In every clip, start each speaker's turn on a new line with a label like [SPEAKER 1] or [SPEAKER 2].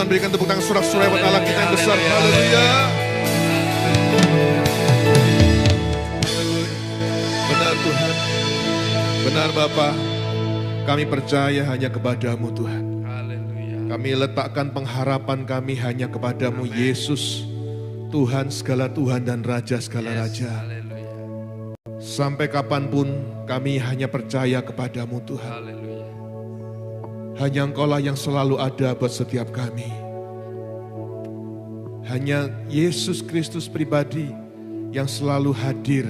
[SPEAKER 1] Tuhan, berikan tepuk tangan sorak-sorai buat Allah kita yang besar. Haleluya. Benar Tuhan, benar Bapa. Kami percaya hanya kepadamu Tuhan. Kami letakkan pengharapan kami hanya kepadamu Yesus, Tuhan segala Tuhan dan Raja segala Raja. Sampai kapanpun kami hanya percaya kepadamu Tuhan. Hanya Engkaulah yang selalu ada buat setiap kami. Hanya Yesus Kristus pribadi yang selalu hadir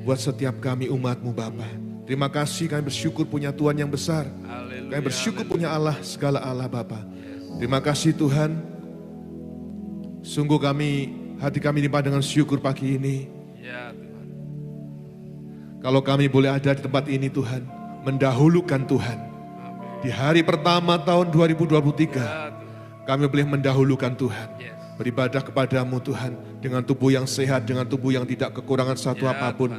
[SPEAKER 1] buat setiap kami umat-Mu Bapa. Terima kasih, kami bersyukur punya Tuhan yang besar. Kami bersyukur punya Allah, segala Allah Bapa. Terima kasih Tuhan. Sungguh hati kami limpah dengan syukur pagi ini. Kalau kami boleh ada di tempat ini Tuhan, mendahulukan Tuhan. Di hari pertama tahun 2023, kami boleh mendahulukan Tuhan. Beribadah kepadamu Tuhan, dengan tubuh yang sehat, dengan tubuh yang tidak kekurangan satu apapun.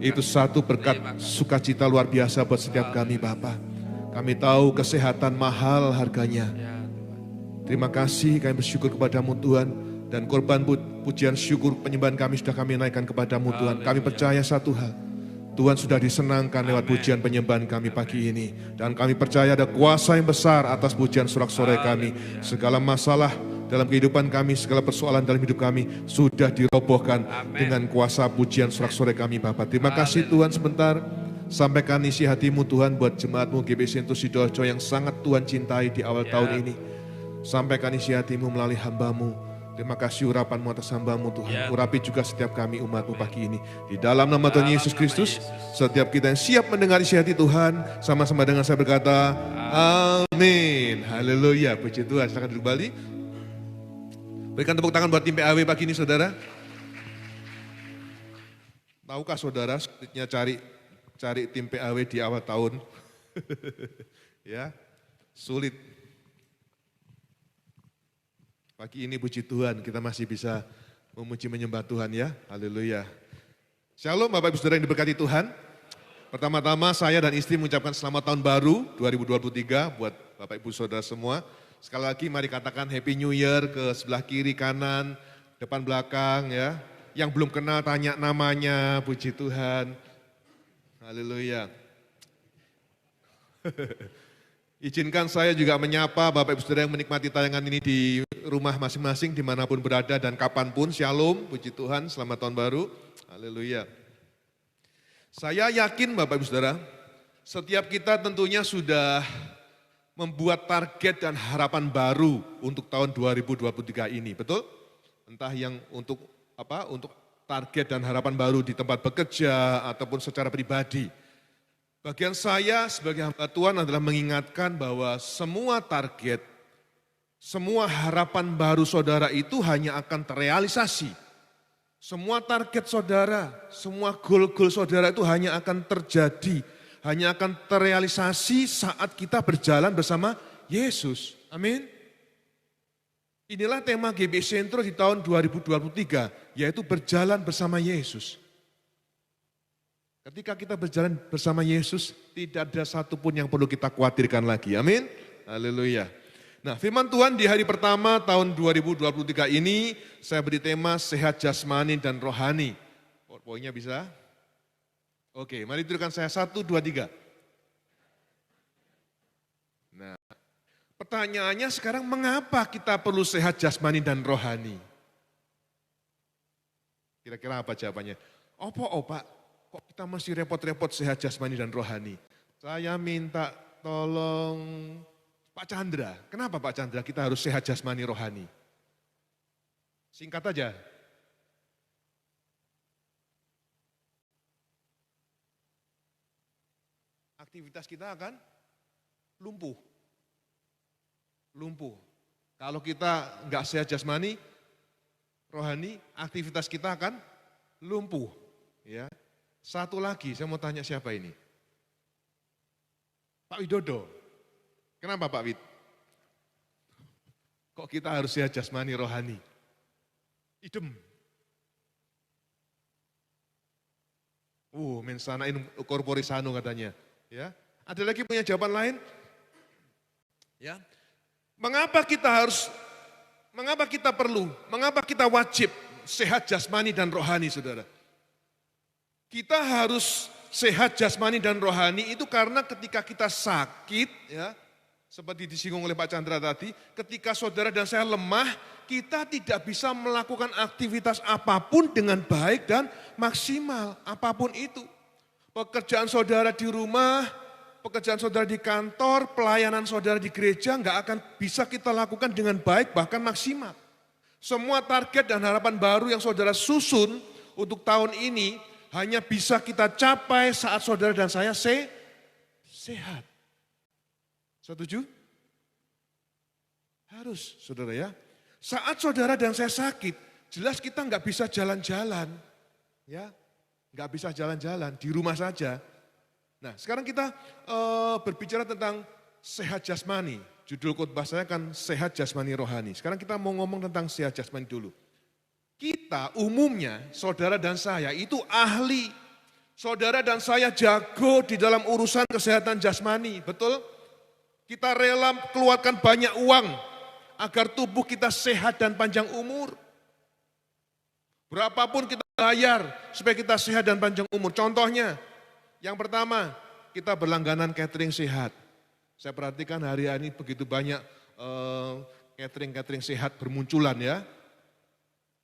[SPEAKER 1] Itu satu berkat sukacita luar biasa buat setiap kami Bapa. Kami tahu kesehatan mahal harganya. Terima kasih, kami bersyukur kepadamu Tuhan. Dan korban pujian syukur penyembahan kami sudah kami naikkan kepadamu Tuhan. Kami percaya satu hal, Tuhan sudah disenangkan lewat pujian penyembahan kami pagi ini. Dan kami percaya ada kuasa yang besar atas pujian sorak-sorai kami. Segala masalah dalam kehidupan kami, segala persoalan dalam hidup kami sudah dirobohkan dengan kuasa pujian sorak-sorai kami Bapak. Terima kasih Tuhan. Sebentar, sampaikan isi hatimu Tuhan buat jemaat-Mu GBC Sentul Sidoarjo yang sangat Tuhan cintai di awal tahun ini. Sampaikan isi hatimu melalui hamba-Mu. Terima kasih urapan-Mu atas hamba-Mu Tuhan. Urapi juga setiap kami umat-Mu pagi ini. Di dalam nama Tuhan Yesus Kristus, setiap kita yang siap mendengar isi hati Tuhan, sama-sama dengan saya berkata, amin. Haleluya, puji Tuhan. Silakan duduk kembali. Berikan tepuk tangan buat tim PAW pagi ini saudara. Tahukah saudara sulitnya cari tim PAW di awal tahun? Ya, sulit. Pagi ini puji Tuhan kita masih bisa memuji menyembah Tuhan ya. Haleluya. Shalom Bapak Ibu Saudara yang diberkati Tuhan. Pertama-tama saya dan istri mengucapkan selamat tahun baru 2023 buat Bapak Ibu Saudara semua. Sekali lagi mari katakan Happy New Year ke sebelah kiri, kanan, depan, belakang ya. Yang belum kenal tanya namanya, puji Tuhan. Haleluya. Izinkan saya juga menyapa Bapak Ibu Saudara yang menikmati tayangan ini di rumah masing-masing dimanapun berada dan kapanpun. Shalom, puji Tuhan, selamat tahun baru. Haleluya. Saya yakin Bapak Ibu Saudara, setiap kita tentunya sudah membuat target dan harapan baru untuk tahun 2023 ini, betul? Entah yang untuk target dan harapan baru di tempat bekerja ataupun secara pribadi. Bagian saya sebagai hamba Tuhan adalah mengingatkan bahwa semua target, semua harapan baru saudara itu hanya akan terrealisasi. Semua target saudara, semua goal-goal saudara itu hanya akan terjadi, hanya akan terrealisasi saat kita berjalan bersama Yesus. Amin. Inilah tema GBC Sentro di tahun 2023, yaitu berjalan bersama Yesus. Ketika kita berjalan bersama Yesus, tidak ada satupun yang perlu kita khawatirkan lagi. Amin. Haleluya. Nah, firman Tuhan di hari pertama tahun 2023 ini, saya beri tema sehat jasmani dan rohani. Poinnya bisa? Oke, mari tuliskan saya 1, 2, 3. Nah, pertanyaannya sekarang mengapa kita perlu sehat jasmani dan rohani? Kira-kira apa jawabannya? Pak, kok kita masih repot-repot sehat jasmani dan rohani? Saya minta tolong Pak Chandra. Kenapa Pak Chandra kita harus sehat jasmani rohani? Singkat aja. Aktivitas kita akan lumpuh. Kalau kita nggak sehat jasmani, rohani, aktivitas kita akan lumpuh. Ya. Satu lagi, saya mau tanya siapa ini? Pak Widodo. Kenapa Pak Wid? Kok kita harus sehat jasmani rohani? Idem. Mensana in corpore sano katanya. Ya, ada lagi punya jawaban lain? Ya, Mengapa kita perlu, mengapa kita wajib sehat jasmani dan rohani, saudara? Kita harus sehat jasmani dan rohani itu karena ketika kita sakit, ya, seperti disinggung oleh Pak Chandra tadi, ketika saudara dan saya lemah, kita tidak bisa melakukan aktivitas apapun dengan baik dan maksimal, apapun itu. Pekerjaan saudara di rumah, pekerjaan saudara di kantor, pelayanan saudara di gereja nggak akan bisa kita lakukan dengan baik bahkan maksimal. Semua target dan harapan baru yang saudara susun untuk tahun ini hanya bisa kita capai saat saudara dan saya sehat. Setuju? Harus, saudara ya. Saat saudara dan saya sakit, jelas kita nggak bisa jalan-jalan, ya, nggak bisa jalan-jalan di rumah saja. Nah, sekarang kita berbicara tentang sehat jasmani. Judul khotbah saya kan sehat jasmani rohani. Sekarang kita mau ngomong tentang sehat jasmani dulu. Kita umumnya, saudara dan saya itu ahli. Saudara dan saya jago di dalam urusan kesehatan jasmani, betul? Kita rela keluarkan banyak uang agar tubuh kita sehat dan panjang umur. Berapapun kita bayar supaya kita sehat dan panjang umur. Contohnya, yang pertama, kita berlangganan catering sehat. Saya perhatikan hari ini begitu banyak catering sehat bermunculan ya.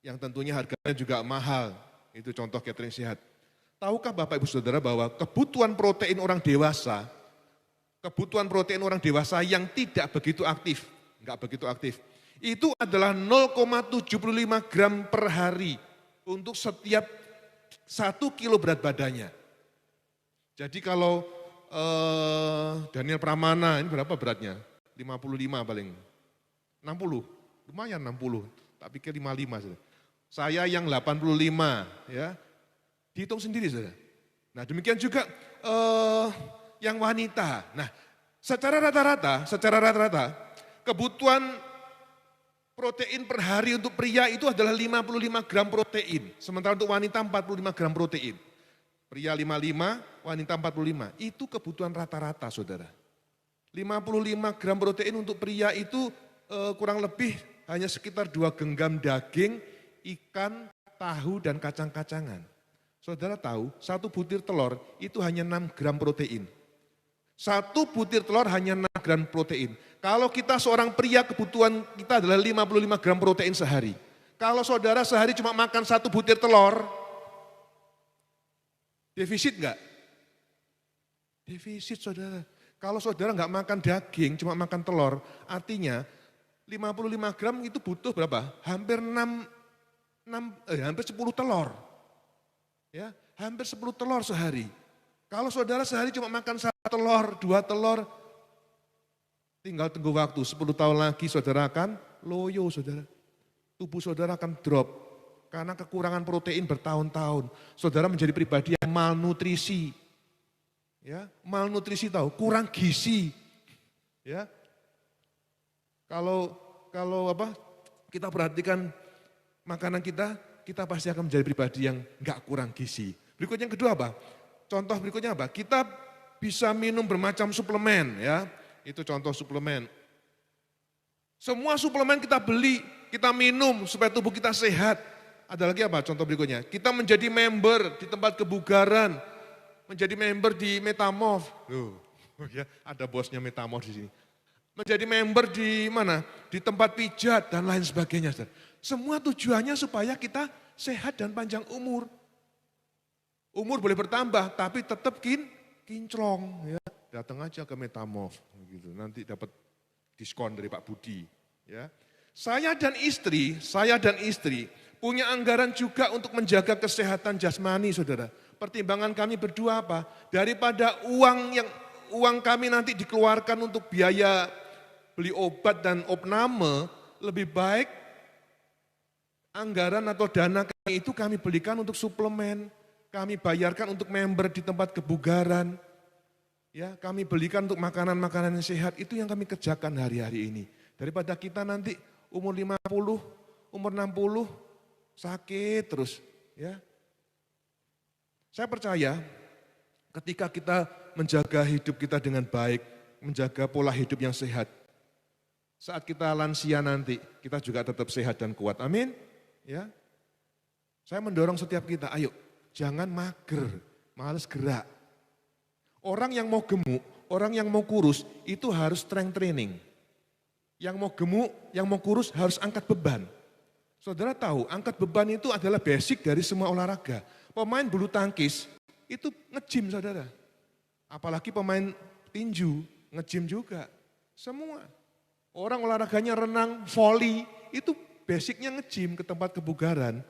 [SPEAKER 1] Yang tentunya harganya juga mahal. Itu contoh catering sehat. Tahukah Bapak Ibu Saudara bahwa kebutuhan protein orang dewasa yang tidak begitu aktif, enggak begitu aktif, itu adalah 0,75 gram per hari untuk setiap 1 kilo berat badannya. Jadi kalau Daniel Pramana ini berapa beratnya? 55 paling. 60, lumayan 60, tak pikir 55 saja. Saya yang 85 ya, dihitung sendiri saja. Nah demikian juga yang wanita. Nah secara rata-rata kebutuhan protein per hari untuk pria itu adalah 55 gram protein. Sementara untuk wanita 45 gram protein. Pria 55, wanita 45. Itu kebutuhan rata-rata saudara. 55 gram protein untuk pria itu kurang lebih hanya sekitar 2 genggam daging, ikan, tahu, dan kacang-kacangan. Saudara tahu, 1 butir telur itu hanya 6 gram protein. 1 butir telur hanya 6 gram protein. Kalau kita seorang pria, kebutuhan kita adalah 55 gram protein sehari. Kalau saudara sehari cuma makan 1 butir telur, defisit enggak? Defisit saudara. Kalau saudara enggak makan daging, cuma makan telur, artinya 55 gram itu butuh berapa? Hampir 10 telur. Ya, hampir 10 telur sehari. Kalau saudara sehari cuma makan 1 telur, 2 telur, tinggal tunggu waktu 10 tahun lagi saudara akan loyo saudara. Tubuh saudara akan drop karena kekurangan protein bertahun-tahun. Saudara menjadi pribadi yang malnutrisi. Ya, malnutrisi tahu, kurang gizi. Ya. Kalau kita perhatikan makanan kita pasti akan menjadi pribadi yang enggak kurang gizi. Berikutnya yang kedua apa? Contoh berikutnya apa? Kita bisa minum bermacam suplemen ya. Itu contoh suplemen. Semua suplemen kita beli, kita minum supaya tubuh kita sehat. Ada lagi apa contoh berikutnya? Kita menjadi member di tempat kebugaran, menjadi member di Metamorph. Ya, ada bosnya Metamorph di sini. Menjadi member di mana? Di tempat pijat dan lain sebagainya. Semua tujuannya supaya kita sehat dan panjang umur. Umur boleh bertambah, tapi tetap kinclong. Ya. Datang aja ke Metamorph, gitu. Nanti dapat diskon dari Pak Budi. Ya. Saya dan istri punya anggaran juga untuk menjaga kesehatan jasmani, saudara. Pertimbangan kami berdua apa? Daripada uang kami nanti dikeluarkan untuk biaya beli obat dan opname, lebih baik anggaran atau dana kami itu kami belikan untuk suplemen. Kami bayarkan untuk member di tempat kebugaran. Ya, kami belikan untuk makanan-makanan yang sehat. Itu yang kami kerjakan hari-hari ini. Daripada kita nanti umur 50, umur 60 sakit terus, ya. Saya percaya ketika kita menjaga hidup kita dengan baik, menjaga pola hidup yang sehat, saat kita lansia nanti, kita juga tetap sehat dan kuat. Amin. Ya. Saya mendorong setiap kita, ayo jangan mager, males gerak. Orang yang mau gemuk, orang yang mau kurus, itu harus strength training. Yang mau gemuk, yang mau kurus harus angkat beban. Saudara tahu, angkat beban itu adalah basic dari semua olahraga. Pemain bulu tangkis itu nge-gym saudara. Apalagi pemain tinju, nge-gym juga. Semua. Orang olahraganya renang, volley, itu basicnya nge-gym ke tempat kebugaran.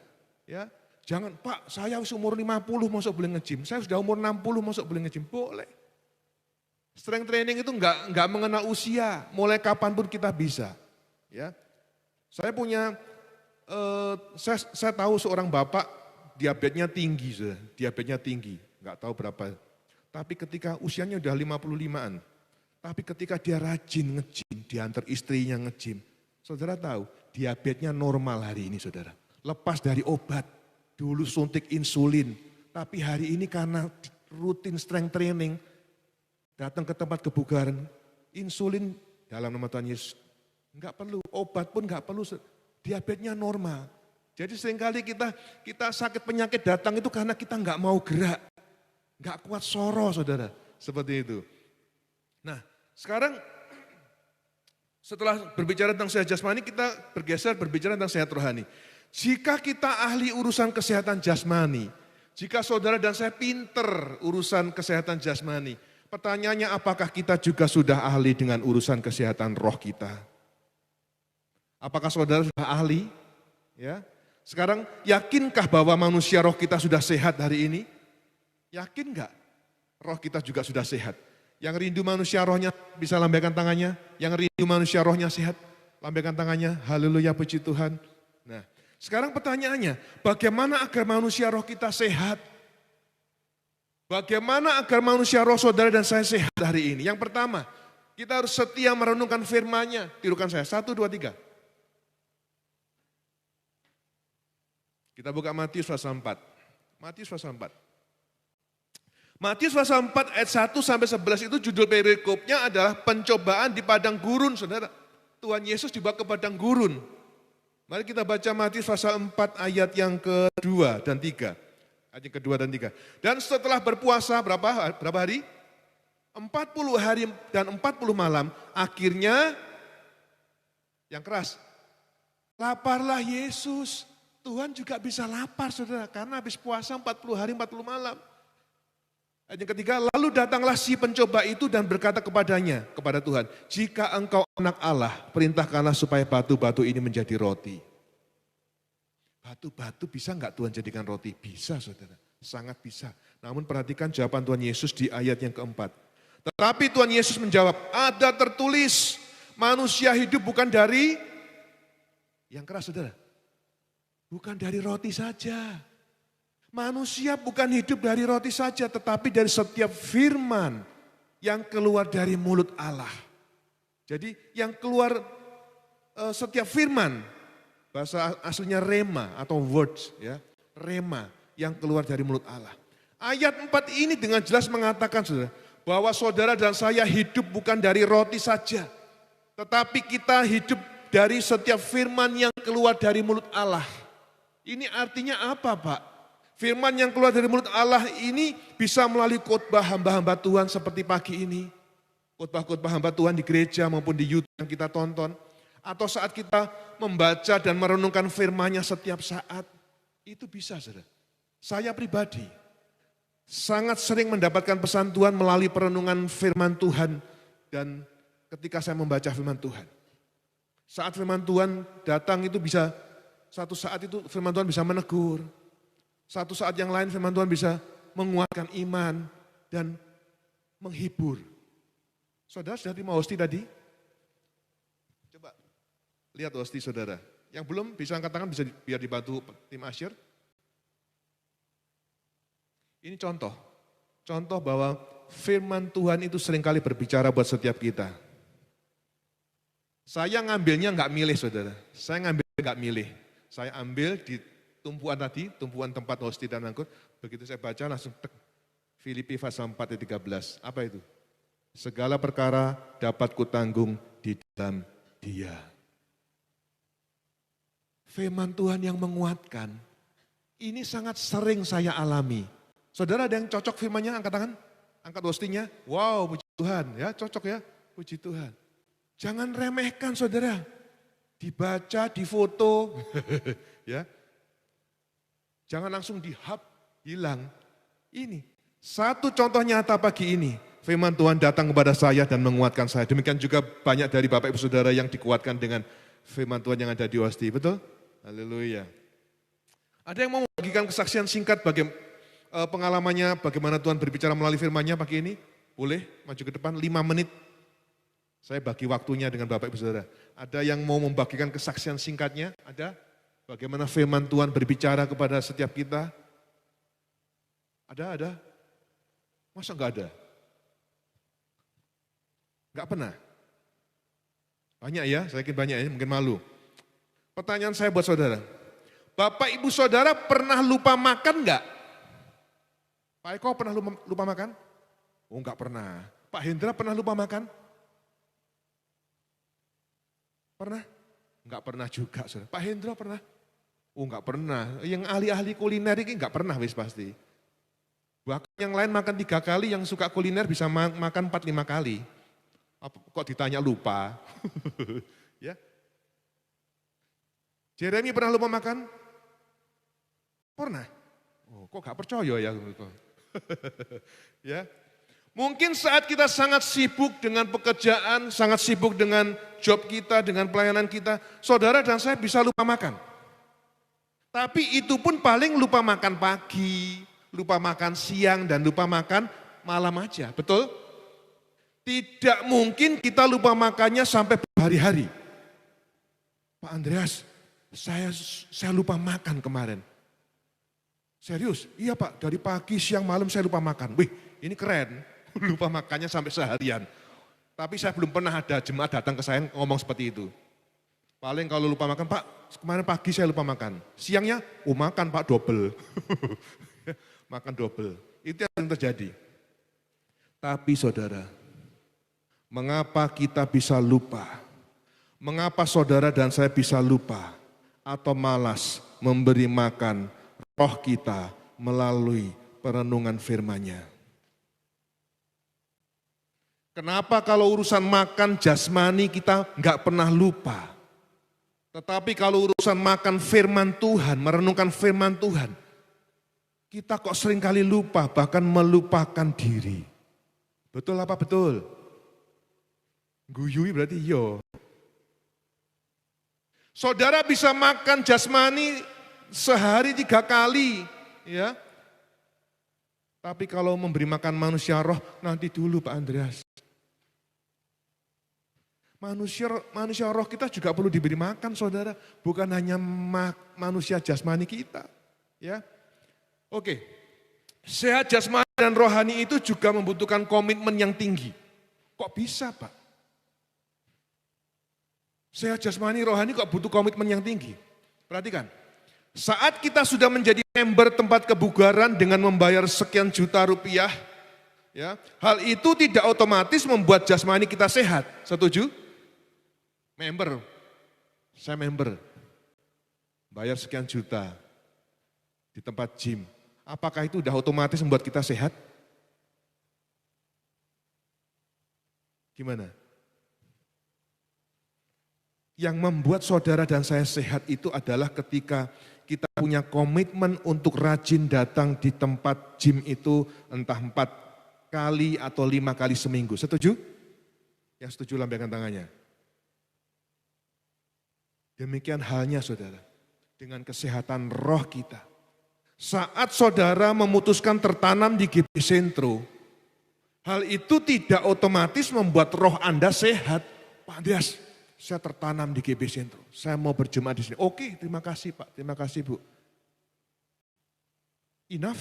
[SPEAKER 1] Ya, jangan, Pak, saya umur 50 masuk boleh nge-gym. Saya sudah umur 60 masuk boleh nge-gym. Boleh. Strength training itu enggak mengenal usia, mulai kapanpun kita bisa. Ya, saya punya, saya tahu seorang bapak diabetesnya tinggi, diabetesnya tinggi, enggak tahu berapa. Tapi ketika usianya udah 55-an, tapi ketika dia rajin nge-gym, diantar istrinya nge-gym, saudara tahu diabetesnya normal hari ini saudara. Lepas dari obat, dulu suntik insulin, tapi hari ini karena rutin strength training, datang ke tempat kebugaran, insulin dalam nama Tuhan Yesus, enggak perlu, obat pun enggak perlu, diabetesnya normal. Jadi seringkali kita sakit penyakit datang itu karena kita enggak mau gerak, enggak kuat soro saudara, seperti itu. Nah sekarang setelah berbicara tentang sehat jasmani, kita berbicara tentang sehat rohani. Jika kita ahli urusan kesehatan jasmani, jika saudara dan saya pinter urusan kesehatan jasmani, pertanyaannya apakah kita juga sudah ahli dengan urusan kesehatan roh kita? Apakah saudara sudah ahli? Ya. Sekarang yakinkah bahwa manusia roh kita sudah sehat hari ini? Yakin enggak? Roh kita juga sudah sehat. Yang rindu manusia rohnya bisa lambaikan tangannya. Yang rindu manusia rohnya sehat, lambaikan tangannya. Haleluya, puji Tuhan. Nah, sekarang pertanyaannya, bagaimana agar manusia roh kita sehat? Bagaimana agar manusia roh saudara dan saya sehat hari ini? Yang pertama, kita harus setia merenungkan firman-Nya. Tirukan saya, 1, 2, 3. Kita buka Matius pasal 4. Matius pasal 4. Matius pasal 4 ayat 1 sampai 11 itu judul perikopnya adalah pencobaan di padang gurun, saudara. Tuhan Yesus dibawa ke padang gurun. Mari kita baca Matius pasal 4 ayat yang kedua dan 3. Ayat yang kedua dan 3. Dan setelah berpuasa berapa hari? 40 hari dan 40 malam, akhirnya yang keras, laparlah Yesus. Tuhan juga bisa lapar saudara, karena habis puasa 40 hari 40 malam. Ayat yang ketiga, lalu datanglah si pencoba itu dan berkata kepadanya, kepada Tuhan, jika engkau anak Allah, perintahkanlah supaya batu-batu ini menjadi roti. Batu-batu bisa enggak Tuhan jadikan roti? Bisa saudara, sangat bisa. Namun perhatikan jawaban Tuhan Yesus di ayat yang keempat. Tetapi Tuhan Yesus menjawab, ada tertulis, manusia hidup bukan dari, yang keras saudara, bukan dari roti saja. Manusia bukan hidup dari roti saja, tetapi dari setiap firman yang keluar dari mulut Allah. Jadi yang keluar setiap firman, bahasa aslinya rema atau words, ya, rema yang keluar dari mulut Allah. Ayat 4 ini dengan jelas mengatakan saudara, bahwa saudara dan saya hidup bukan dari roti saja, tetapi kita hidup dari setiap firman yang keluar dari mulut Allah. Ini artinya apa Pak? Firman yang keluar dari mulut Allah ini bisa melalui khotbah hamba-hamba Tuhan seperti pagi ini. Khotbah-khotbah hamba Tuhan di gereja maupun di YouTube yang kita tonton. Atau saat kita membaca dan merenungkan firman-Nya setiap saat. Itu bisa saudara. Saya pribadi sangat sering mendapatkan pesan Tuhan melalui perenungan firman Tuhan. Dan ketika saya membaca firman Tuhan. Saat firman Tuhan datang itu bisa, satu saat itu firman Tuhan bisa menegur. Satu saat yang lain firman Tuhan bisa menguatkan iman dan menghibur. Saudara sudah terima hosti tadi? Coba lihat hosti saudara. Yang belum bisa angkat tangan, bisa biar dibantu tim Asyir. Ini contoh. Contoh bahwa firman Tuhan itu seringkali berbicara buat setiap kita. Saya ngambilnya enggak milih saudara. Saya ngambilnya enggak milih. Saya ambil di tumpuan tadi, tumpuan tempat hosti dan angkut, begitu saya baca langsung tek. Filipi pasal 4 ayat 13. Apa itu? Segala perkara dapat kutanggung di dalam Dia. Firman Tuhan yang menguatkan, ini sangat sering saya alami. Saudara ada yang cocok firmannya, angkat tangan, angkat hostingnya. Wow, puji Tuhan, ya cocok ya, puji Tuhan. Jangan remehkan saudara, dibaca, difoto, ya. Jangan langsung dihap, hilang. Ini, satu contoh nyata pagi ini, firman Tuhan datang kepada saya dan menguatkan saya. Demikian juga banyak dari Bapak Ibu Saudara yang dikuatkan dengan firman Tuhan yang ada di Wasti, betul? Haleluya. Ada yang mau membagikan kesaksian singkat pengalamannya, bagaimana Tuhan berbicara melalui firman-Nya pagi ini? Boleh maju ke depan 5 menit. Saya bagi waktunya dengan Bapak Ibu Saudara. Ada yang mau membagikan kesaksian singkatnya? Ada? Bagaimana firman Tuhan berbicara kepada setiap kita? Ada? Masa enggak ada? Enggak pernah? Banyak ya, saya yakin banyak ya, mungkin malu. Pertanyaan saya buat saudara. Bapak Ibu Saudara pernah lupa makan enggak? Pak Eko pernah lupa makan? Oh enggak pernah. Pak Hendra pernah lupa makan? Pernah? Enggak pernah juga, saudara. Pak Hendra pernah? Oh enggak pernah. Yang ahli-ahli kuliner ini enggak pernah wis pasti. Bahkan yang lain makan 3 kali, yang suka kuliner bisa makan 4-5 kali. Kok ditanya lupa? Ya. Jeremy pernah lupa makan? Pernah. Oh, kok gak percaya ya? Ya. Mungkin saat kita sangat sibuk dengan pekerjaan, sangat sibuk dengan job kita, dengan pelayanan kita, saudara dan saya bisa lupa makan. Tapi itu pun paling lupa makan pagi, lupa makan siang, dan lupa makan malam aja, betul? Tidak mungkin kita lupa makannya sampai berhari-hari. Pak Andreas, saya lupa makan kemarin. Serius? Iya Pak, dari pagi, siang, malam saya lupa makan. Wih, ini keren, lupa makannya sampai seharian. Tapi saya belum pernah ada jemaat datang ke saya ngomong seperti itu. Paling kalau lupa makan, Pak, kemarin pagi saya lupa makan. Siangnya, makan Pak, double. Makan double. Itu yang terjadi. Tapi saudara, mengapa kita bisa lupa? Mengapa saudara dan saya bisa lupa atau malas memberi makan roh kita melalui perenungan firman-Nya? Kenapa kalau urusan makan jasmani kita enggak pernah lupa? Tetapi kalau urusan makan firman Tuhan, merenungkan firman Tuhan, kita kok seringkali lupa, bahkan melupakan diri. Betul apa betul? Guyui berarti yo. Saudara bisa makan jasmani sehari 3 kali, ya. Tapi kalau memberi makan manusia roh, nanti dulu Pak Andreas. Manusia roh kita juga perlu diberi makan, saudara. Bukan hanya manusia jasmani kita, ya. Oke, sehat jasmani dan rohani itu juga membutuhkan komitmen yang tinggi. Kok bisa Pak? Sehat jasmani, rohani kok butuh komitmen yang tinggi? Perhatikan, saat kita sudah menjadi member tempat kebugaran dengan membayar sekian juta rupiah, ya, hal itu tidak otomatis membuat jasmani kita sehat. Setuju? Member, saya member, bayar sekian juta di tempat gym. Apakah itu sudah otomatis membuat kita sehat? Gimana? Yang membuat saudara dan saya sehat itu adalah ketika kita punya komitmen untuk rajin datang di tempat gym itu entah 4 kali atau 5 kali seminggu. Setuju? Yang setuju lambaikan tangannya. Demikian halnya saudara, dengan kesehatan roh kita. Saat saudara memutuskan tertanam di GB Sentro, hal itu tidak otomatis membuat roh Anda sehat. Pak Andreas, saya tertanam di GB Sentro, saya mau berjemaat di sini. Oke, terima kasih Pak, terima kasih Bu. Enough?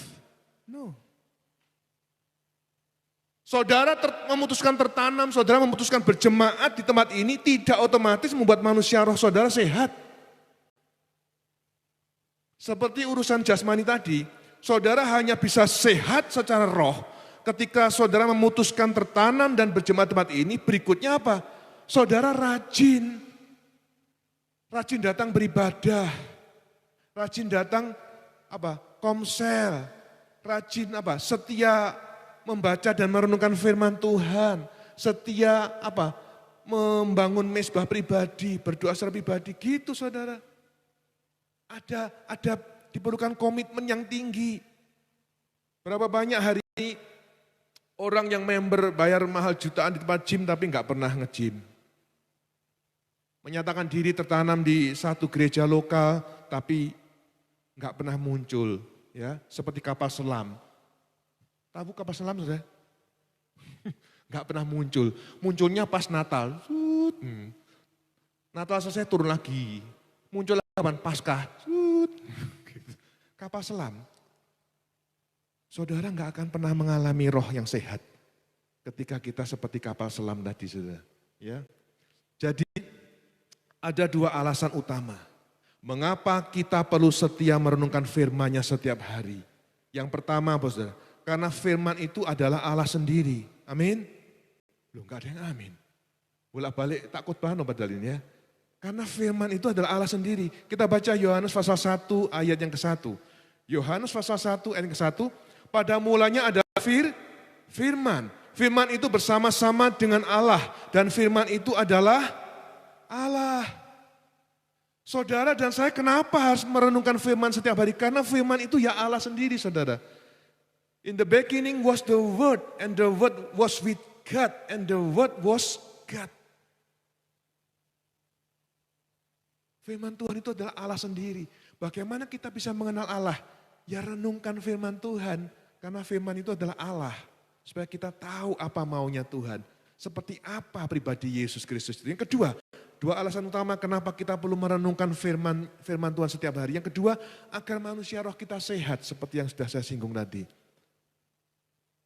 [SPEAKER 1] No. Saudara memutuskan tertanam, saudara memutuskan berjemaat di tempat ini tidak otomatis membuat manusia roh saudara sehat. Seperti urusan jasmani tadi, saudara hanya bisa sehat secara roh ketika saudara memutuskan tertanam dan berjemaat di tempat ini. Berikutnya apa? Saudara rajin rajin datang beribadah, rajin datang komsel, rajin setia membaca dan merenungkan firman Tuhan, setia membangun mezbah pribadi, berdoa secara pribadi, gitu saudara. Ada diperlukan komitmen yang tinggi. Berapa banyak hari ini orang yang member bayar mahal jutaan di tempat gym tapi nggak pernah nge-gym. Menyatakan diri tertanam di satu gereja lokal tapi nggak pernah muncul, ya, seperti kapal selam. Tahu kapal selam sudah? Nggak pernah muncul. Munculnya pas Natal. Natal selesai turun lagi. Muncul lagi kapan? Paskah. Kapal selam. Saudara nggak akan pernah mengalami roh yang sehat ketika kita seperti kapal selam tadi, saudara. Ya. Jadi ada dua alasan utama. Mengapa kita perlu setia merenungkan firman-Nya setiap hari. Yang pertama, saudara, karena firman itu adalah Allah sendiri. Amin. Loh, enggak ada yang amin. Bolak-balik tak khotbah padahal ini ya. Karena firman itu adalah Allah sendiri. Kita baca Yohanes pasal 1 ayat yang ke-1. Yohanes pasal 1 ayat yang ke-1. Pada mulanya ada firman. Firman itu bersama-sama dengan Allah. Dan firman itu adalah Allah. Saudara dan saya kenapa harus merenungkan firman setiap hari? Karena firman itu ya Allah sendiri, saudara. In the beginning was the Word, and the Word was with God, and the Word was God. Firman Tuhan itu adalah Allah sendiri. Bagaimana kita bisa mengenal Allah? Ya renungkan firman Tuhan, karena firman itu adalah Allah. Supaya kita tahu apa maunya Tuhan. Seperti apa pribadi Yesus Kristus. Yang kedua, dua alasan utama kenapa kita perlu merenungkan firman Tuhan setiap hari. Yang kedua, agar manusia roh kita sehat, seperti yang sudah saya singgung tadi.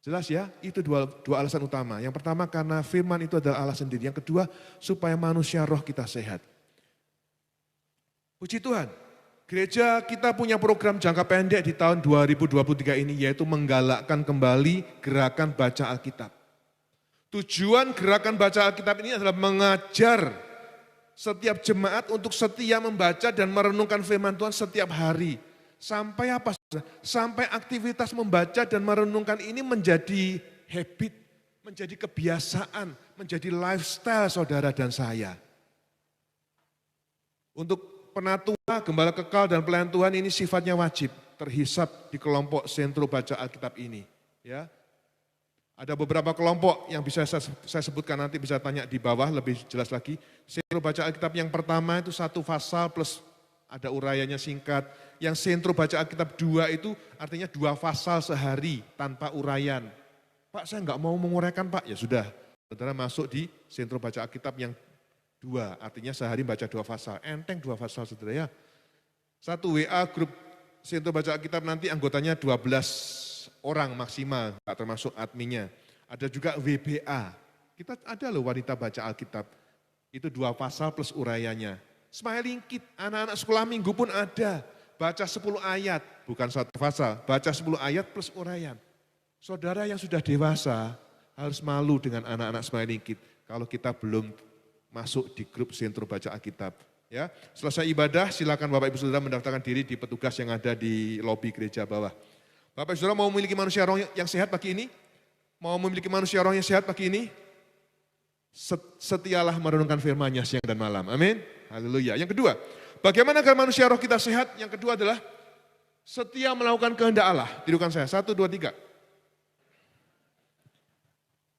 [SPEAKER 1] Jelas ya, itu dua alasan utama. Yang pertama karena firman itu adalah Allah sendiri. Yang kedua supaya manusia roh kita sehat. Puji Tuhan, gereja kita punya program jangka pendek di tahun 2023 ini yaitu menggalakkan kembali gerakan baca Alkitab. Tujuan gerakan baca Alkitab ini adalah mengajar setiap jemaat untuk setia membaca dan merenungkan firman Tuhan setiap hari. Sampai apa? Sampai aktivitas membaca dan merenungkan ini menjadi habit, menjadi kebiasaan, menjadi lifestyle saudara dan saya. Untuk penatua, gembala kekal dan pelayan Tuhan ini sifatnya wajib, terhisap di kelompok sentro baca Alkitab ini. Ya, ada beberapa kelompok yang bisa saya sebutkan nanti, bisa tanya di bawah lebih jelas lagi. Sentro baca Alkitab yang pertama itu 1 pasal plus ada urayanya singkat. Yang sentro baca Alkitab 2 itu artinya 2 pasal sehari tanpa uraian. Pak, saya enggak mau menguraikan Pak. Ya sudah, saudara masuk di sentro baca Alkitab yang 2, artinya sehari baca 2 pasal. Enteng 2 pasal saudara ya. 1 WA grup sentro baca Alkitab nanti anggotanya 12 orang maksimal, termasuk adminnya. Ada juga WBA. Kita ada loh wanita baca Alkitab. Itu 2 pasal plus urayanya. Smiling Kid, anak-anak sekolah minggu pun ada. Baca 10 ayat, bukan 1 pasal. Baca 10 ayat plus uraian. Saudara yang sudah dewasa harus malu dengan anak-anak Smiling Kid. Kalau kita belum masuk di grup sentro baca Alkitab. Ya, selesai ibadah silakan Bapak Ibu Saudara mendaftarkan diri di petugas yang ada di lobi gereja bawah. Bapak Ibu Saudara mau memiliki manusia roh yang sehat pagi ini? Mau memiliki manusia roh yang sehat pagi ini? Setialah merenungkan firman-Nya siang dan malam. Amin. Haleluya. Yang kedua, bagaimana agar manusia roh kita sehat? Yang kedua adalah setia melakukan kehendak Allah. Tidukan saya, 1, 2, 3.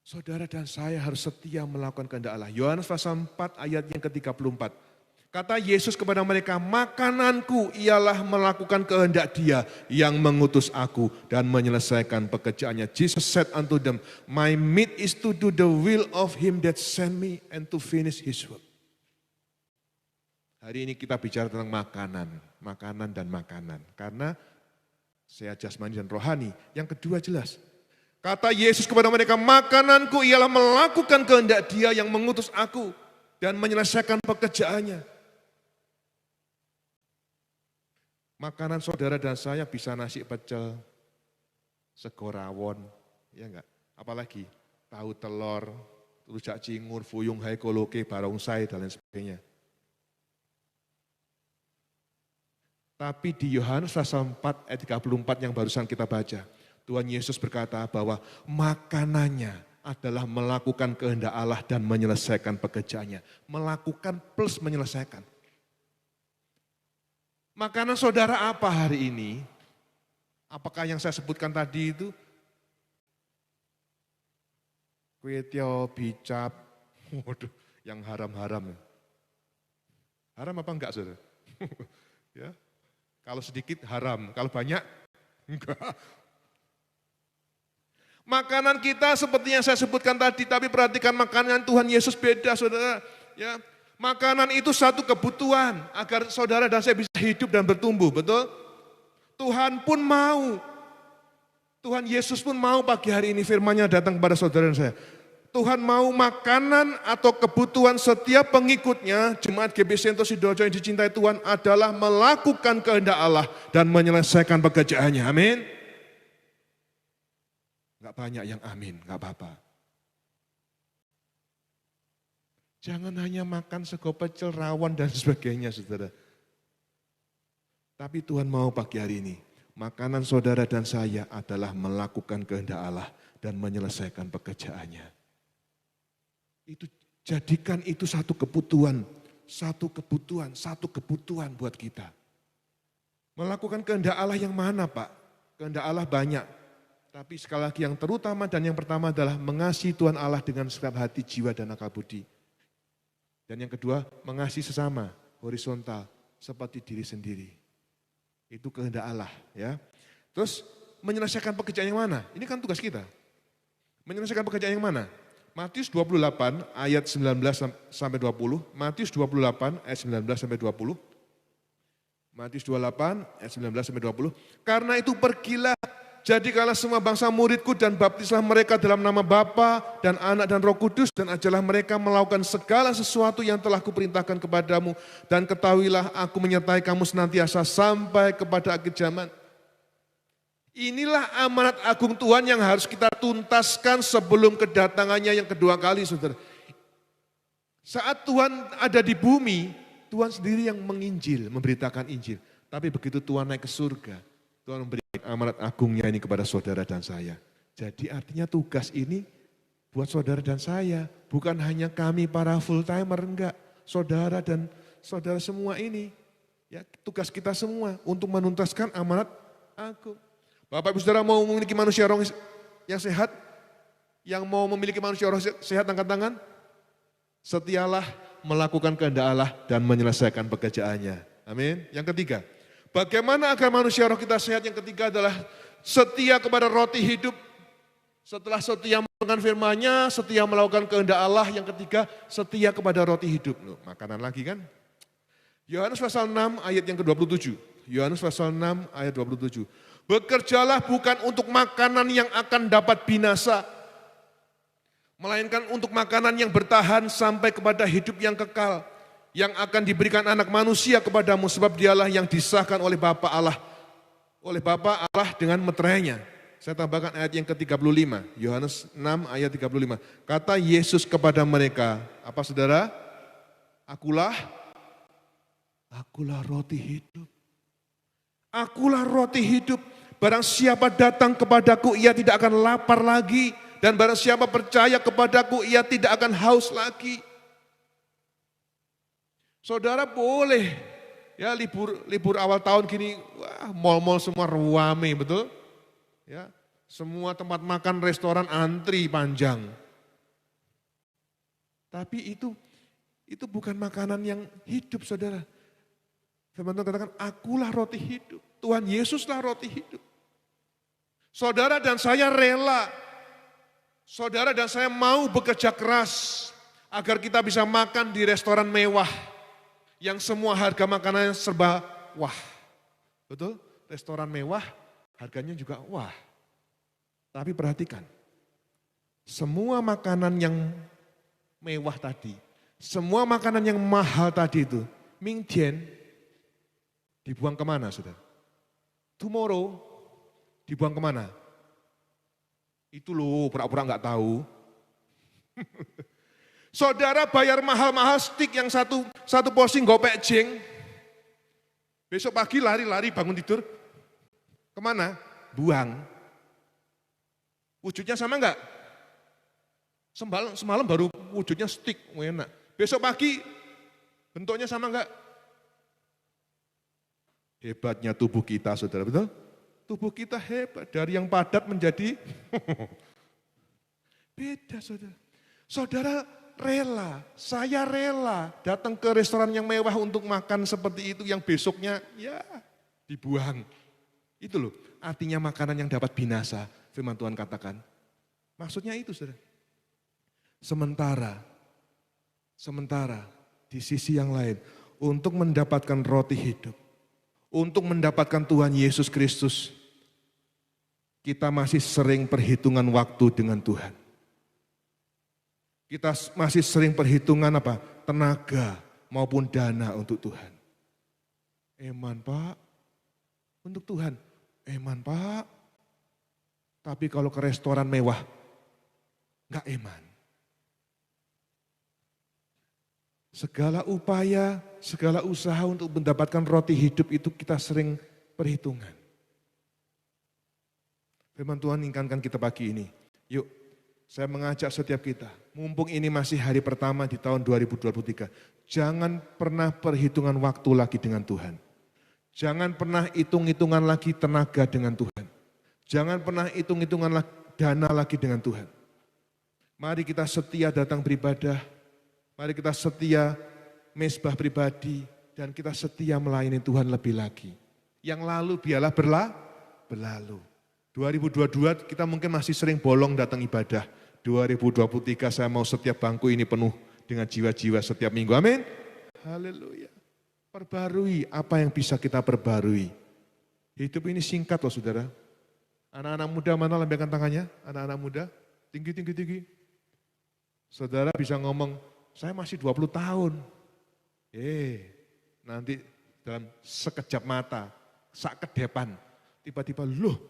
[SPEAKER 1] Saudara dan saya harus setia melakukan kehendak Allah. Yohanes pasal 4 ayat yang ke-34. Kata Yesus kepada mereka, makananku ialah melakukan kehendak Dia yang mengutus aku dan menyelesaikan pekerjaannya. Jesus said unto them, my meat is to do the will of Him that sent me and to finish His work. Hari ini kita bicara tentang makanan dan makanan. Karena sehat jasmani dan rohani. Yang kedua jelas. Kata Yesus kepada mereka, makananku ialah melakukan kehendak Dia yang mengutus aku dan menyelesaikan pekerjaannya. Makanan saudara dan saya bisa nasi pecel, sego rawon, ya enggak? Apalagi tahu telur, rujak cingur, fuyung hai koloke, barongsai dan lain sebagainya. Tapi di Yohanes pasal 4 ayat 34 yang barusan kita baca, Tuhan Yesus berkata bahwa makanannya adalah melakukan kehendak Allah dan menyelesaikan pekerjaannya. Melakukan plus menyelesaikan. Makanan saudara apa hari ini? Apakah yang saya sebutkan tadi itu? Kue tiaw, bicap, waduh, yang haram-haram. Haram apa enggak, saudara? Ya, kalau sedikit haram, kalau banyak enggak. Makanan kita seperti yang saya sebutkan tadi, tapi perhatikan makanan Tuhan Yesus beda, saudara. Ya, makanan itu satu kebutuhan agar saudara dan saya bisa hidup dan bertumbuh, betul? Tuhan pun mau, Tuhan Yesus pun mau pagi hari ini firman-Nya datang kepada saudara dan saya. Tuhan mau makanan atau kebutuhan setiap pengikutnya, jemaat GBC Sentul Sidoarjo yang dicintai Tuhan adalah melakukan kehendak Allah dan menyelesaikan pekerjaannya. Amin. Enggak banyak yang amin, enggak apa-apa. Jangan hanya makan sego pecel, rawon dan sebagainya, saudara. Tapi Tuhan mau pagi hari ini, makanan saudara dan saya adalah melakukan kehendak Allah dan menyelesaikan pekerjaannya. Itu jadikan itu satu kebutuhan buat kita. Melakukan kehendak Allah yang mana, Pak? Kehendak Allah banyak. Tapi sekali lagi yang terutama dan yang pertama adalah mengasihi Tuhan Allah dengan segenap hati, jiwa, dan akal budi. Dan yang kedua, mengasihi sesama, horizontal, seperti diri sendiri. Itu kehendak Allah, ya. Terus menyelesaikan pekerjaan yang mana? Ini kan tugas kita. Menyelesaikan pekerjaan yang mana? Matius 28 ayat 19 sampai 20. Matius 28 ayat 19 sampai 20. Matius 28 ayat 19 sampai 20. Karena itu pergilah, jadikanlah semua bangsa muridku dan baptislah mereka dalam nama Bapa dan Anak dan Roh Kudus dan ajarlah mereka melakukan segala sesuatu yang telah kuperintahkan kepadamu dan ketahuilah aku menyertai kamu senantiasa sampai kepada akhir zaman. Inilah amanat agung Tuhan yang harus kita tuntaskan sebelum kedatangannya yang kedua kali, saudara. Saat Tuhan ada di bumi, Tuhan sendiri yang menginjil, memberitakan Injil. Tapi begitu Tuhan naik ke surga, Tuhan memberikan amanat agungnya ini kepada saudara dan saya. Jadi artinya tugas ini buat saudara dan saya. Bukan hanya kami para full timer, enggak. Saudara dan saudara semua ini. Ya, tugas kita semua untuk menuntaskan amanat agung. Bapak Ibu Saudara mau memiliki manusia roh yang sehat? Yang mau memiliki manusia roh sehat, angkat tangan. Setialah melakukan kehendak Allah dan menyelesaikan pekerjaannya. Amin. Yang ketiga, bagaimana agar manusia roh kita sehat? Yang ketiga adalah setia kepada roti hidup. Setelah setia melakukan firman-Nya, setia melakukan kehendak Allah. Yang ketiga, setia kepada roti hidup. Loh, makanan lagi kan? Yohanes pasal 6 ayat yang ke-27. Yohanes pasal 6 ayat 27. Bekerjalah bukan untuk makanan yang akan dapat binasa, melainkan untuk makanan yang bertahan sampai kepada hidup yang kekal, yang akan diberikan anak manusia kepadamu, sebab dialah yang disahkan oleh Bapa Allah dengan meterainya. Saya tambahkan ayat yang ke-35, Yohanes 6 ayat 35. Kata Yesus kepada mereka, apa saudara? Akulah roti hidup. Akulah roti hidup. Barang siapa datang kepadaku, ia tidak akan lapar lagi. Dan barang siapa percaya kepadaku, ia tidak akan haus lagi. Saudara boleh, ya libur awal tahun gini, wah mal-mal semua ruame, betul? Ya, semua tempat makan, restoran antri panjang. Tapi itu bukan makanan yang hidup, saudara. Firman Tuhan katakan, akulah roti hidup. Tuhan Yesuslah roti hidup. Saudara dan saya rela. Saudara dan saya mau bekerja keras agar kita bisa makan di restoran mewah yang semua harga makanannya serba wah. Betul? Restoran mewah harganya juga wah. Tapi perhatikan, semua makanan yang mewah tadi, semua makanan yang mahal tadi itu, mingtian dibuang kemana, saudara? Tomorrow dibuang kemana? Itu loh, pura-pura nggak tahu. Saudara bayar mahal-mahal stik yang satu porsi gopek jeng. Besok pagi lari-lari bangun tidur, kemana? Buang. Wujudnya sama enggak? Semalam baru wujudnya stick, enak. Besok pagi bentuknya sama enggak? Hebatnya tubuh kita, saudara, betul? Tubuh kita hebat, dari yang padat menjadi beda, saudara. Saudara rela, saya rela datang ke restoran yang mewah untuk makan seperti itu, yang besoknya ya dibuang. Itu loh, artinya makanan yang dapat binasa, firman Tuhan katakan. Maksudnya itu, saudara. Sementara di sisi yang lain, untuk mendapatkan roti hidup, untuk mendapatkan Tuhan Yesus Kristus, kita masih sering perhitungan waktu dengan Tuhan. Kita masih sering perhitungan apa? Tenaga maupun dana untuk Tuhan. Eman Pak, untuk Tuhan, eman Pak. Tapi kalau ke restoran mewah, enggak eman. Segala upaya, segala usaha untuk mendapatkan roti hidup itu kita sering perhitungan. Firman Tuhan ingatkan kita pagi ini. Yuk, saya mengajak setiap kita, mumpung ini masih hari pertama di tahun 2023, jangan pernah perhitungan waktu lagi dengan Tuhan. Jangan pernah hitung-hitungan lagi tenaga dengan Tuhan. Jangan pernah hitung-hitungan dana lagi dengan Tuhan. Mari kita setia datang beribadah. Mari kita setia mesbah pribadi dan kita setia melayani Tuhan lebih lagi. Yang lalu biarlah berlalu. 2022 kita mungkin masih sering bolong datang ibadah. 2023 saya mau setiap bangku ini penuh dengan jiwa-jiwa setiap minggu. Amin. Haleluya. Perbarui apa yang bisa kita perbarui. Hidup ini singkat loh saudara. Anak-anak muda mana lambaikan tangannya? Anak-anak muda, tinggi. Saudara bisa ngomong, saya masih 20 tahun. Nanti dalam sekejap mata, sakedepan, tiba-tiba loh,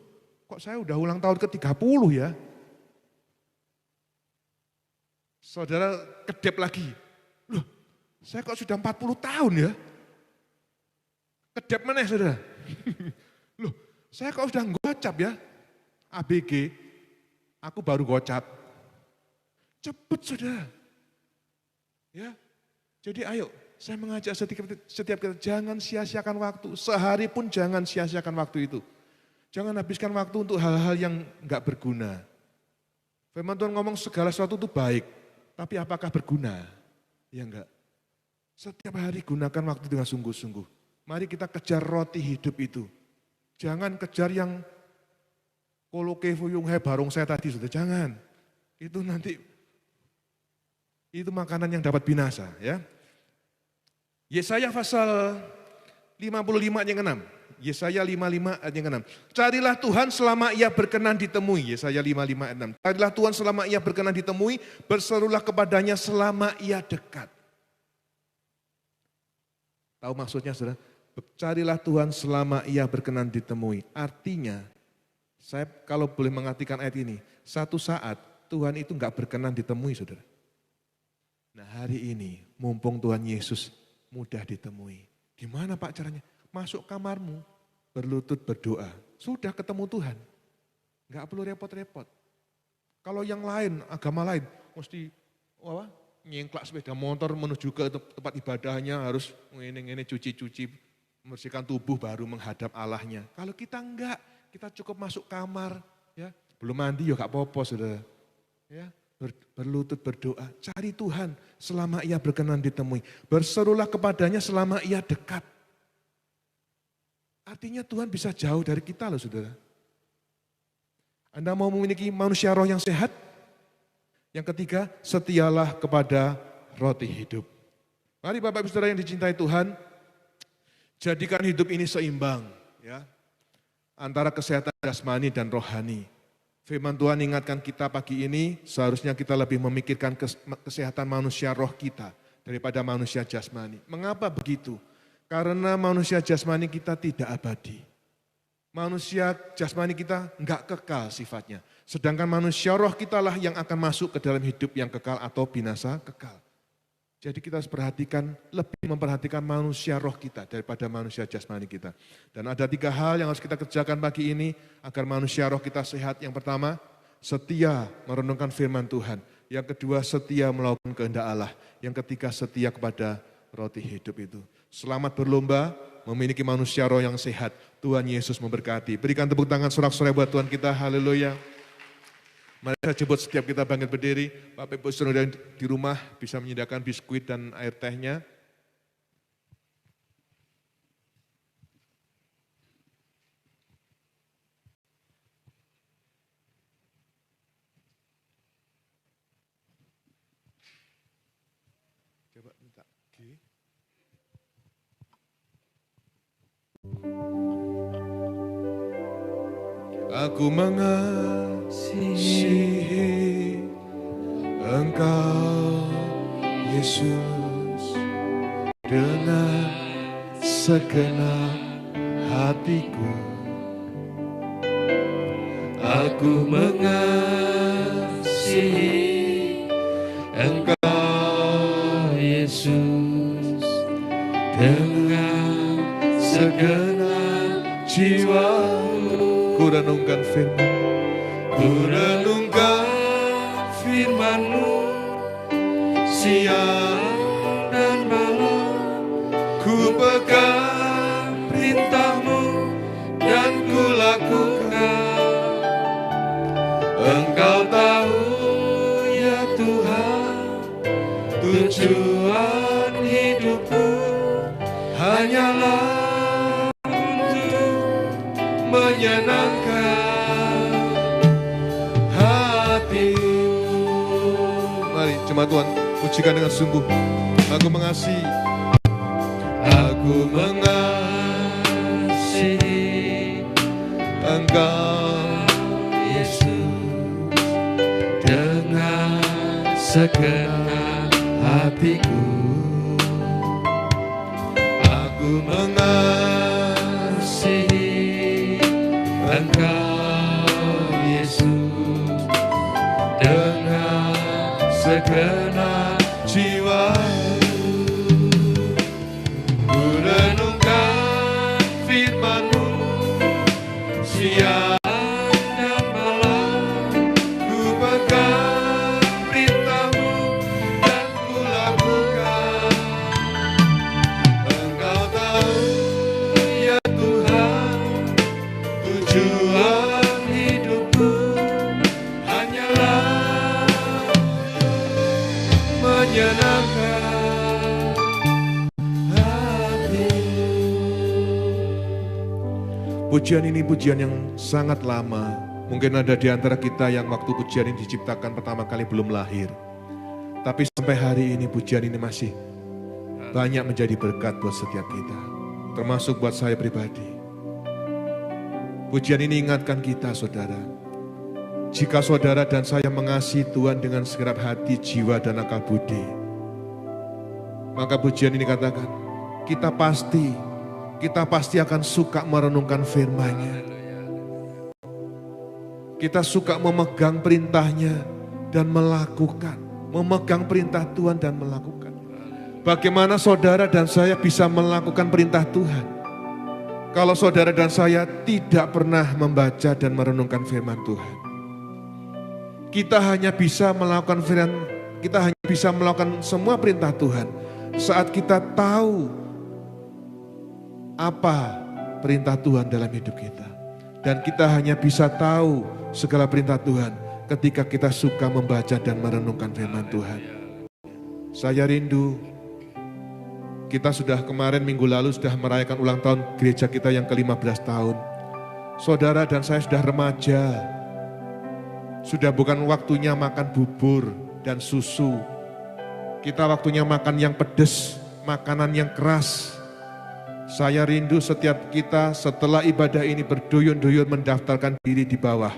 [SPEAKER 1] kok saya udah ulang tahun ke-30 ya? Saudara kedep lagi, loh saya kok sudah 40 tahun ya? Kedep mana saudara? Loh saya kok sudah gocap ya? ABG, aku baru gocap. Cepet saudara. Ya, jadi ayo, saya mengajak setiap kita jangan sia-siakan waktu, sehari pun jangan sia-siakan waktu itu. Jangan habiskan waktu untuk hal-hal yang enggak berguna. Firman Tuhan ngomong segala sesuatu itu baik, tapi apakah berguna? Ya enggak. Setiap hari gunakan waktu dengan sungguh-sungguh. Mari kita kejar roti hidup itu. Jangan kejar yang koloke fuyung he barong saya tadi, sudah jangan. Itu nanti itu makanan yang dapat binasa ya. Yesaya pasal 55 ayat yang ke-6. Yesaya 55 ayat yang ke-6. Carilah Tuhan selama ia berkenan ditemui. Yesaya 55 ayat 6. Carilah Tuhan selama ia berkenan ditemui, berserulah kepadanya selama ia dekat. Tahu maksudnya saudara? Carilah Tuhan selama ia berkenan ditemui. Artinya, saya kalau boleh mengartikan ayat ini, satu saat Tuhan itu enggak berkenan ditemui saudara. Nah hari ini mumpung Tuhan Yesus mudah ditemui. Gimana Pak caranya? Masuk kamarmu, berlutut berdoa. Sudah ketemu Tuhan. Enggak perlu repot-repot. Kalau yang lain, agama lain, mesti nyengklak sepeda motor menuju ke tempat ibadahnya, harus ini cuci-cuci, membersihkan tubuh baru menghadap Allahnya. Kalau kita enggak, kita cukup masuk kamar, ya belum mandi ya enggak apa-apa saudara. Ya. Berlutut berdoa, cari Tuhan selama ia berkenan ditemui. Berserulah kepadanya selama ia dekat. Artinya Tuhan bisa jauh dari kita loh saudara. Anda mau memiliki manusia roh yang sehat? Yang ketiga, setialah kepada roti hidup. Mari Bapak Ibu Saudara yang dicintai Tuhan, jadikan hidup ini seimbang ya, antara kesehatan jasmani dan rohani. Firman Tuhan ingatkan kita pagi ini, seharusnya kita lebih memikirkan kesehatan manusia roh kita daripada manusia jasmani. Mengapa begitu? Karena manusia jasmani kita tidak abadi. Manusia jasmani kita enggak kekal sifatnya. Sedangkan manusia roh kita lah yang akan masuk ke dalam hidup yang kekal atau binasa kekal. Jadi kita harus perhatikan, lebih memperhatikan manusia roh kita daripada manusia jasmani kita. Dan ada 3 hal yang harus kita kerjakan pagi ini agar manusia roh kita sehat. Yang pertama, setia merenungkan firman Tuhan. Yang kedua, setia melakukan kehendak Allah. Yang ketiga, setia kepada roti hidup itu. Selamat berlomba, memiliki manusia roh yang sehat. Tuhan Yesus memberkati. Berikan tepuk tangan sorak-sorai buat Tuhan kita, haleluya. Mari saya jemput setiap kita bangkit berdiri. Bapak Ibu Saudara di rumah bisa menyediakan biskuit dan air tehnya. Coba minta G. Aku mengasihi Engkau, Yesus, dengan segenap hatiku. Aku mengasihi Engkau, Yesus, dengan segenap jiwaku. Ku renungkan firman, ku renungkan firman-Mu siang dan malam. Ku pegang perintah-Mu dan ku lakukan. Engkau tahu ya Tuhan, tujuan hidupku hanyalah menyenangkan hatimu. Mari jemaat Tuhan, pujikan dengan sungguh. Aku mengasihi Engkau, Yesus, dengan segenap hatiku. Aku mengasihi Engkau, Yesus, dengan segenap jiwaku. Ku renungkan firman-Mu siang dan malam. Ku pegang perintah-Mu dan ku lakukan. Engkau tahu ya Tuhan, tujuan hidupku hanyalah menyenangkan hatimu. Pujian ini pujian yang sangat lama. Mungkin ada di antara kita yang waktu pujian ini diciptakan pertama kali belum lahir. Tapi sampai hari ini pujian ini masih banyak menjadi berkat buat setiap kita. Termasuk buat saya pribadi. Pujian ini ingatkan kita, saudara. Jika saudara dan saya mengasihi Tuhan dengan segenap hati, jiwa, dan akal budi, maka pujian ini katakan, kita pasti akan suka merenungkan firman-Nya. Kita suka memegang perintahnya dan melakukan. Memegang perintah Tuhan dan melakukan. Bagaimana saudara dan saya bisa melakukan perintah Tuhan? Kalau saudara dan saya tidak pernah membaca dan merenungkan firman Tuhan. Kita hanya bisa melakukan semua perintah Tuhan saat kita tahu apa perintah Tuhan dalam hidup kita. Dan kita hanya bisa tahu segala perintah Tuhan ketika kita suka membaca dan merenungkan firman Tuhan. Saya rindu, kita sudah kemarin minggu lalu sudah merayakan ulang tahun gereja kita yang ke-15 tahun. Saudara dan saya sudah remaja, sudah bukan waktunya makan bubur dan susu. Kita waktunya makan yang pedas, makanan yang keras. Saya rindu setiap kita setelah ibadah ini berduyun-duyun mendaftarkan diri di bawah.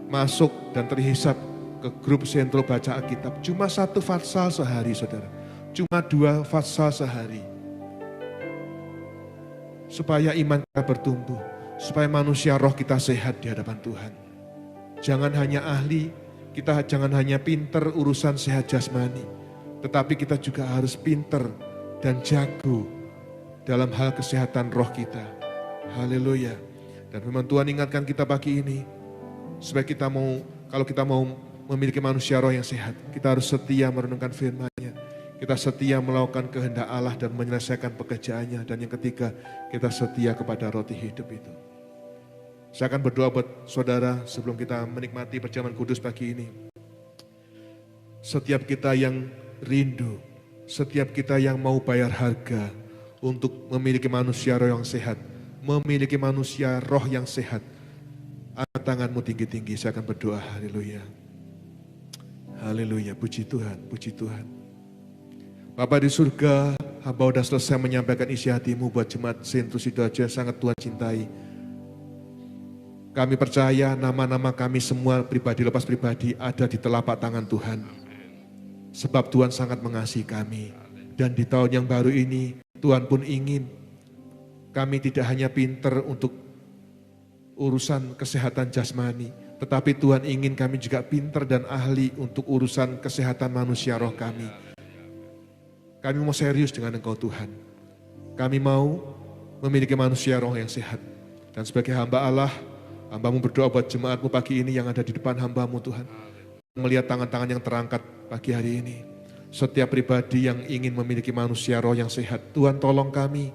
[SPEAKER 1] Masuk dan terhisap ke grup sentro baca Alkitab. Cuma 1 fatsal sehari, saudara. Cuma 2 fatsal sehari. Supaya iman kita bertumbuh. Supaya manusia roh kita sehat di hadapan Tuhan. Jangan hanya ahli, kita jangan hanya pinter urusan sehat jasmani. tetapi kita juga harus pinter dan jago dalam hal kesehatan roh kita. Haleluya. Dan memang Tuhan ingatkan kita pagi ini, supaya kita mau, kalau kita mau memiliki manusia roh yang sehat, kita harus setia merenungkan firman-Nya. Kita setia melakukan kehendak Allah dan menyelesaikan pekerjaannya. Dan yang ketiga, kita setia kepada roti hidup itu. Saya akan berdoa buat saudara sebelum kita menikmati perjamuan kudus pagi ini. Setiap kita yang rindu, setiap kita yang mau bayar harga untuk memiliki manusia roh yang sehat, memiliki manusia roh yang sehat, angkat tanganmu tinggi-tinggi, saya akan berdoa. Haleluya. Haleluya, puji Tuhan, puji Tuhan. Bapa di surga, hamba sudah selesai menyampaikan isi hatimu buat jemaat Sentuh Sidoarjo yang sangat Tuhan cintai. Kami percaya nama-nama kami semua pribadi lepas pribadi ada di telapak tangan Tuhan. Sebab Tuhan sangat mengasihi kami. Dan di tahun yang baru ini Tuhan pun ingin kami tidak hanya pinter untuk urusan kesehatan jasmani, tetapi Tuhan ingin kami juga pinter dan ahli untuk urusan kesehatan manusia roh kami. Kami mau serius dengan Engkau Tuhan. Kami mau memiliki manusia roh yang sehat. Dan sebagai hamba Allah, hamba-Mu berdoa buat jemaat-Mu pagi ini yang ada di depan hamba-Mu Tuhan. Melihat tangan-tangan yang terangkat pagi hari ini. Setiap pribadi yang ingin memiliki manusia roh yang sehat, Tuhan tolong kami.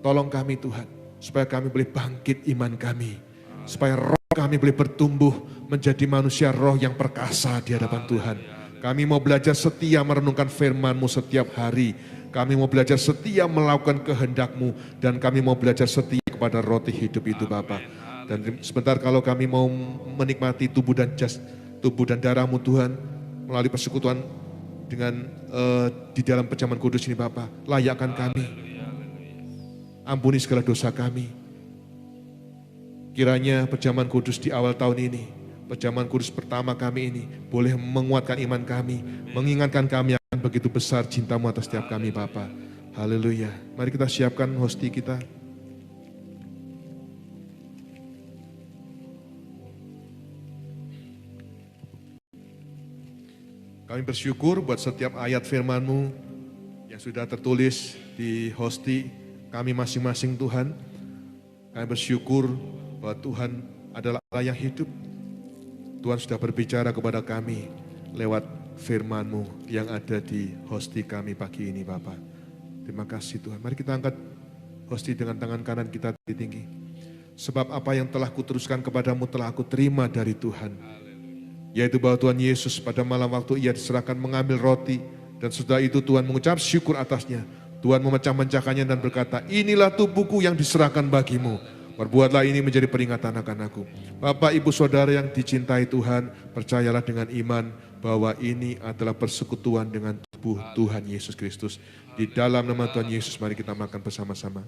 [SPEAKER 1] Tolong kami Tuhan, supaya kami boleh bangkit iman kami. Supaya roh kami boleh bertumbuh menjadi manusia roh yang perkasa di hadapan Tuhan. Kami mau belajar setia merenungkan firman-Mu setiap hari. Kami mau belajar setia melakukan kehendak-Mu. Dan kami mau belajar setia kepada roti hidup itu Bapa. Dan sebentar kalau kami mau menikmati tubuh dan darah-Mu Tuhan, melalui persekutuan dengan di dalam perjamuan kudus ini Bapa, layakkan kami. Ampuni segala dosa kami. Kiranya perjamuan kudus di awal tahun ini, perjamuan kudus pertama kami ini, boleh menguatkan iman kami, mengingatkan kami akan begitu besar cinta-Mu atas setiap kami Bapa. Haleluya. Mari kita siapkan hosti kita. Kami bersyukur buat setiap ayat firman-Mu yang sudah tertulis di hosti kami masing-masing Tuhan. Kami bersyukur bahwa Tuhan adalah Allah yang hidup. Tuhan sudah berbicara kepada kami lewat firman-Mu yang ada di hosti kami pagi ini Bapa. Terima kasih Tuhan. Mari kita angkat hosti dengan tangan kanan kita tinggi. Sebab apa yang telah kuteruskan kepadamu telah aku terima dari Tuhan. Yaitu bahwa Tuhan Yesus pada malam waktu ia diserahkan mengambil roti. Dan setelah itu Tuhan mengucap syukur atasnya. Tuhan memecah-mecahkannya dan berkata, inilah tubuhku yang diserahkan bagimu. Perbuatlah ini menjadi peringatan akan aku. Bapak, Ibu, Saudara yang dicintai Tuhan, percayalah dengan iman bahwa ini adalah persekutuan dengan tubuh Tuhan Yesus Kristus. Di dalam nama Tuhan Yesus, mari kita makan bersama-sama.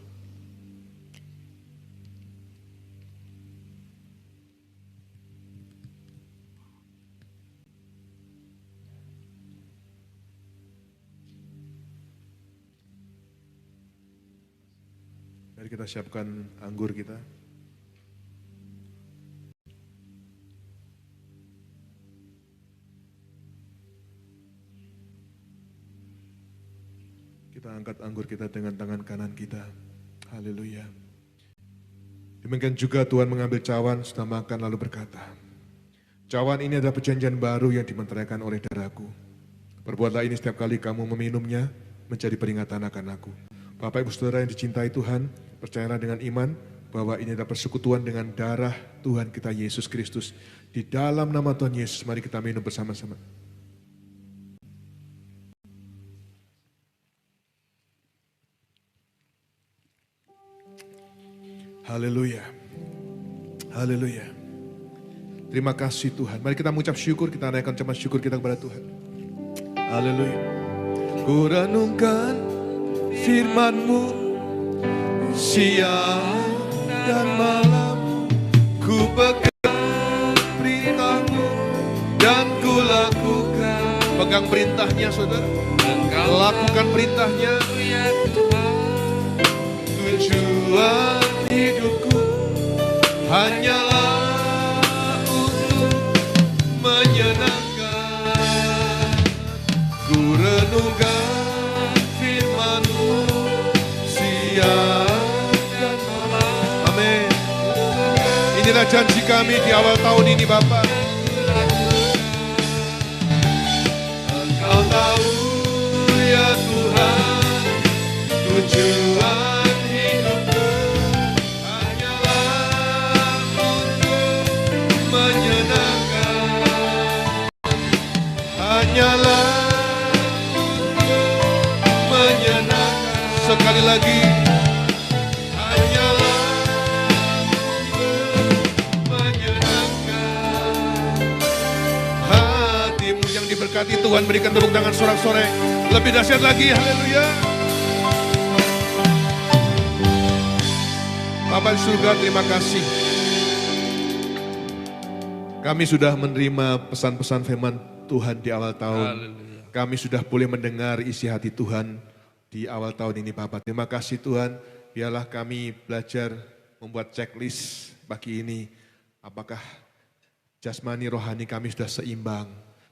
[SPEAKER 1] Mari kita siapkan anggur kita. Kita angkat anggur kita dengan tangan kanan kita. Haleluya. Demikian juga Tuhan mengambil cawan setelah makan lalu berkata, cawan ini adalah perjanjian baru yang dimeteraikan oleh darahku. Perbuatlah ini setiap kali kamu meminumnya menjadi peringatan akan aku. Bapak, Ibu, Saudara yang dicintai Tuhan, percayalah dengan iman bahwa ini adalah persekutuan dengan darah Tuhan kita Yesus Kristus. Di dalam nama Tuhan Yesus, mari kita minum bersama-sama. Haleluya. Haleluya. Terima kasih Tuhan. Mari kita mengucap syukur, kita naikkan ucapan syukur kita kepada Tuhan. Haleluya. Ku renungkan firman-Mu siang dan malam, ku pegang perintah-Mu dan ku lakukan. Pegang perintahnya saudara, lakukan perintahnya. Tujuan hidupku hanyalah untuk menyenangkan. Ku Inilah janji kami di awal tahun ini Bapak. Engkau tahu ya Tuhan, tujuan hidupku hanyalah untuk menyenangkan, hanyalah untuk menyenangkan. Sekali lagi, hanyalah untuk menyenangkan hatimu. Yang diberkati Tuhan, berikan tepuk tangan sorak-sorai lebih dahsyat lagi. Haleluya. Bapa di surga, terima kasih. Kami sudah menerima pesan-pesan firman Tuhan di awal tahun.
[SPEAKER 2] Haleluya.
[SPEAKER 1] Kami sudah boleh mendengar isi hati Tuhan di awal tahun ini Bapak. Terima kasih Tuhan, biarlah kami belajar membuat checklist pagi ini. Apakah jasmani rohani kami sudah seimbang,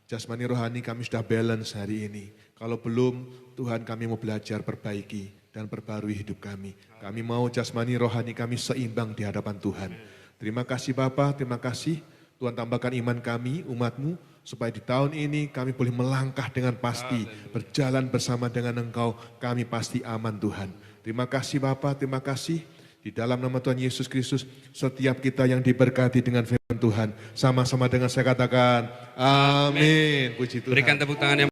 [SPEAKER 1] jasmani rohani kami sudah balance hari ini. Kalau belum, Tuhan kami mau belajar perbaiki dan perbarui hidup kami. Kami mau jasmani rohani kami seimbang di hadapan Tuhan. Terima kasih Bapa, terima kasih. Tuhan tambahkan iman kami, umat-Mu, supaya di tahun ini kami boleh melangkah dengan pasti, berjalan bersama dengan Engkau, kami pasti aman Tuhan. Terima kasih Bapa, terima kasih. Di dalam nama Tuhan Yesus Kristus, setiap kita yang diberkati dengan firman Tuhan, sama-sama dengan saya katakan, amin. Puji Tuhan.
[SPEAKER 2] Berikan tepuk tangan yang